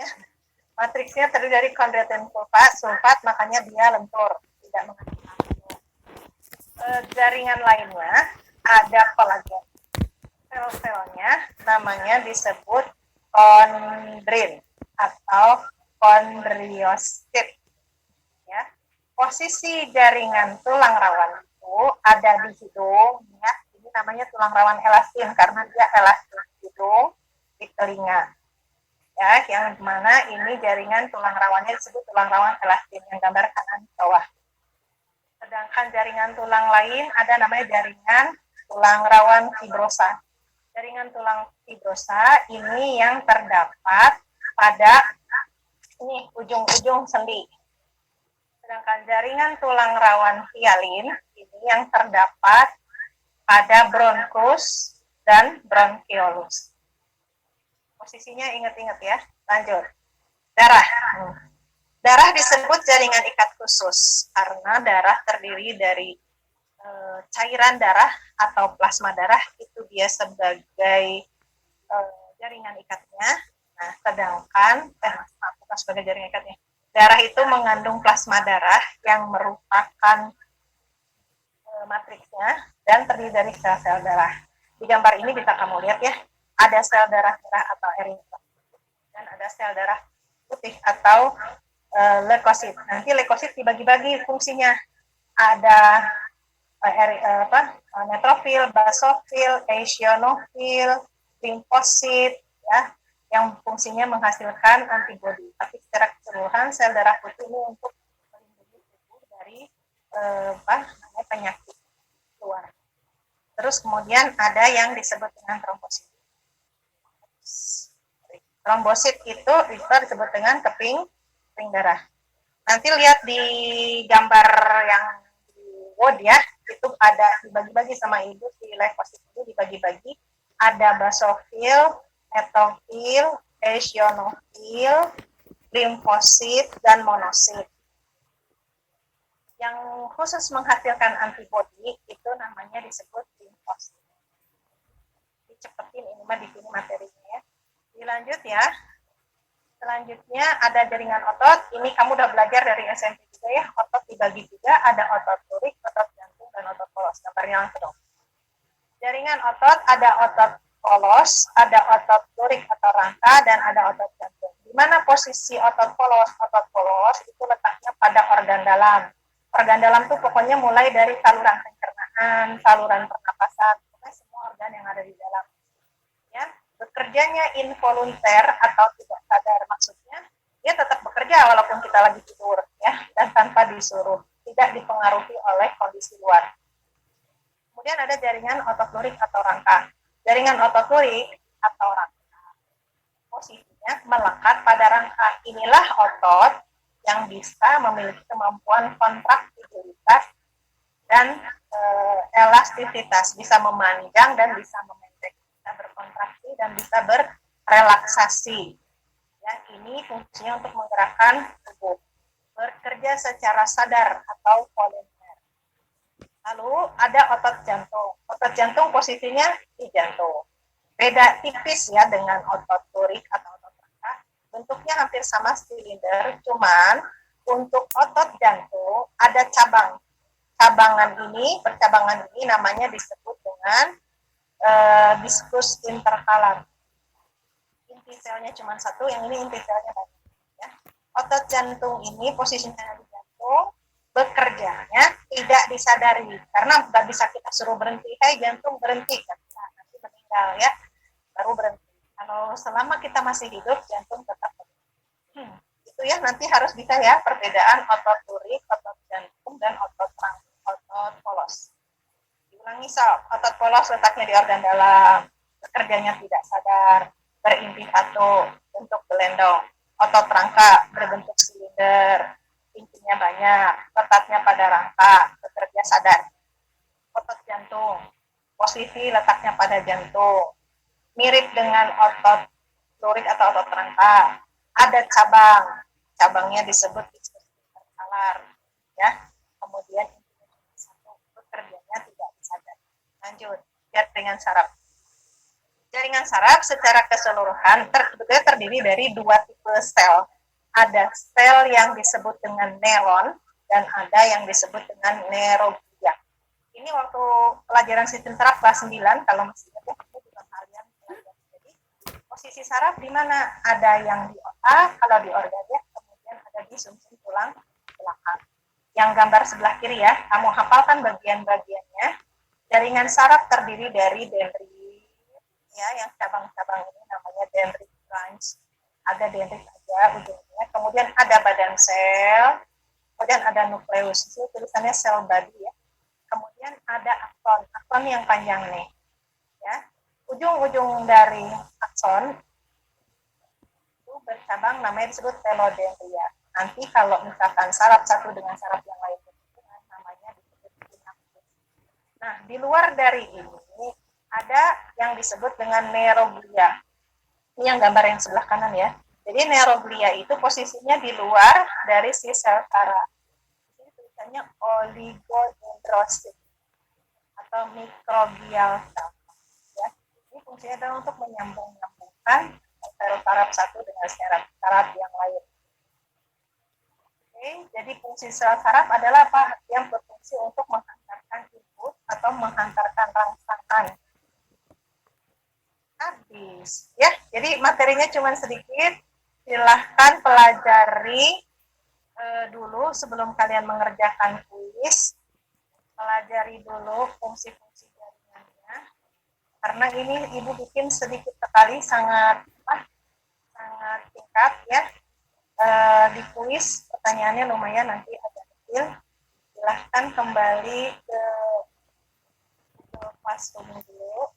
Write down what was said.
ya. Matriksnya terdiri dari kondrat dan sulfat, makanya dia lentur, tidak mengandung amino. Jaringan lainnya ada kolagen. Sel-selnya namanya disebut kondrin atau kondriosit. Ya. Posisi jaringan tulang rawan itu ada di hidung, ya. Ini namanya tulang rawan elastin karena dia elastin hidung, di telinga. Ya, yang mana ini jaringan tulang rawannya disebut tulang rawan elastin yang gambar kanan bawah. Sedangkan jaringan tulang lain ada namanya jaringan tulang rawan fibrosa. Jaringan tulang fibrosa ini yang terdapat pada ini ujung-ujung sendi. Sedangkan jaringan tulang rawan hialin ini yang terdapat pada bronkus dan bronkiolus. Posisinya ingat-ingat ya. Lanjut. Darah. Darah disebut jaringan ikat khusus karena darah terdiri dari cairan darah atau plasma darah, itu dia sebagai jaringan ikatnya. Nah, sedangkan bukan sebagai jaringan ikatnya. Darah itu mengandung plasma darah yang merupakan matriksnya dan terdiri dari sel-sel darah. Di gambar ini bisa kamu lihat ya, ada sel darah merah atau eritrosit dan ada sel darah putih atau leukosit. Nanti leukosit dibagi-bagi fungsinya. Ada neutrofil, basofil, eosinofil, limfosit, ya, yang fungsinya menghasilkan antibodi. Tapi secara keseluruhan sel darah putih ini untuk melindungi tubuh dari penyakit luar. Terus kemudian ada yang disebut dengan trombosit. Trombosit itu disebut dengan keping darah. Nanti lihat di gambar yang di Word ya, itu ada dibagi-bagi sama ibu, di leukosit ini dibagi-bagi, ada basofil, neutrofil, eosinofil, limfosit, dan monosit. Yang khusus menghasilkan antibodi itu namanya disebut limfosit. Dicepetin ini mah di sini materinya ya. Dilanjut ya. Selanjutnya ada jaringan otot. Ini kamu udah belajar dari SMP juga ya. Otot dibagi juga, ada otot lurik, otot jantung, dan otot polos. Gambarnya langsung. Jaringan otot ada otot polos, ada otot lurik atau rangka, dan ada otot jantung. Di mana posisi otot polos? Otot polos itu letaknya pada organ dalam. Organ dalam tuh pokoknya mulai dari saluran pencernaan, saluran pernapasan, pokoknya semua organ yang ada di dalam. Ya. Bekerjanya involunter atau tidak sadar, maksudnya dia tetap bekerja walaupun kita lagi tidur ya, dan tanpa disuruh, tidak dipengaruhi oleh kondisi luar. Kemudian ada jaringan otot lurik atau rangka. Jaringan otot lurik atau rangka posisinya melekat pada rangka. Inilah otot yang bisa memiliki kemampuan kontraktilitas dan elastisitas, bisa memanjang dan bisa memendek, bisa berkontraksi dan bisa berrelaksasi. Ya, ini fungsinya untuk menggerakkan tubuh. Bekerja secara sadar atau volunter. Lalu ada otot jantung. Otot jantung posisinya di jantung. Beda tipis ya dengan otot lurik atau otot rangka. Bentuknya hampir sama silinder, cuman untuk otot jantung ada cabang. Percabangan ini namanya disebut dengan diskus interkalar. Inti selnya cuma satu, yang ini inti selnya banyak. Ya. Otot jantung ini posisinya di jantung, bekerjanya tidak disadari karena nggak bisa kita suruh berhenti. Hai jantung berhenti, nanti meninggal ya, baru berhenti. Kalau selama kita masih hidup, jantung tetap berhenti. Itu ya, nanti harus bisa ya perbedaan otot lurik, otot jantung, dan otot polos. Diulangi sob, otot polos letaknya di organ dalam, bekerjanya tidak sadar, berinti satu, bentuk gelendong. Otot rangka berbentuk silinder, intinya banyak, letaknya pada rangka, bekerja sadar. Otot jantung, posisi letaknya pada jantung, mirip dengan otot lurik atau otot rangka. Ada cabangnya disebut diskus interkalar, ya. Kemudian intinya satu, bekerjanya tidak disadari. Lanjut, lihat dengan saraf. Jaringan saraf secara keseluruhan sebetulnya terdiri dari dua tipe sel. Ada sel yang disebut dengan neuron dan ada yang disebut dengan neuroglia. Ini waktu pelajaran sistem saraf kelas 9, kalau masih ingat ya, itu juga kalian pelajari. Jadi posisi saraf di mana? Ada yang di otak, kalau di organ, kemudian ada di sumsum tulang belakang. Yang gambar sebelah kiri ya, kamu hafalkan bagian-bagiannya. Jaringan saraf terdiri dari dendrit, ya, yang cabang-cabang ini namanya dendrit branch. Ada dendrit aja ujungnya. Kemudian ada badan sel, kemudian ada nukleus. Itu tulisannya sel body ya. Kemudian ada akson, akson yang panjang nih, ya. Ujung-ujung dari akson itu bercabang, namanya disebut telodendria. Nanti kalau misalkan saraf satu dengan saraf yang lain berhubungan, namanya disebut sinapsis. Nah, di luar dari ini ada yang disebut dengan neuroglia. Ini yang gambar yang sebelah kanan ya. Jadi neuroglia itu posisinya di luar dari si sel saraf. Ini tulisannya oligodendrosit atau mikroglial cell. Ya. Ini fungsinya adalah untuk menyambung-nyambungkan sel saraf satu dengan saraf yang lain. Oke, jadi fungsi sel saraf adalah apa? Yang berfungsi untuk menghantarkan input atau menghantarkan rangsangan. Habis ya, jadi materinya cuma sedikit. Silahkan pelajari dulu sebelum kalian mengerjakan kuis. Pelajari dulu fungsi-fungsi jaringannya, karena ini ibu bikin sedikit sekali, sangat singkat ya. Di kuis pertanyaannya lumayan nanti agak kecil. Silahkan kembali ke classroom dulu.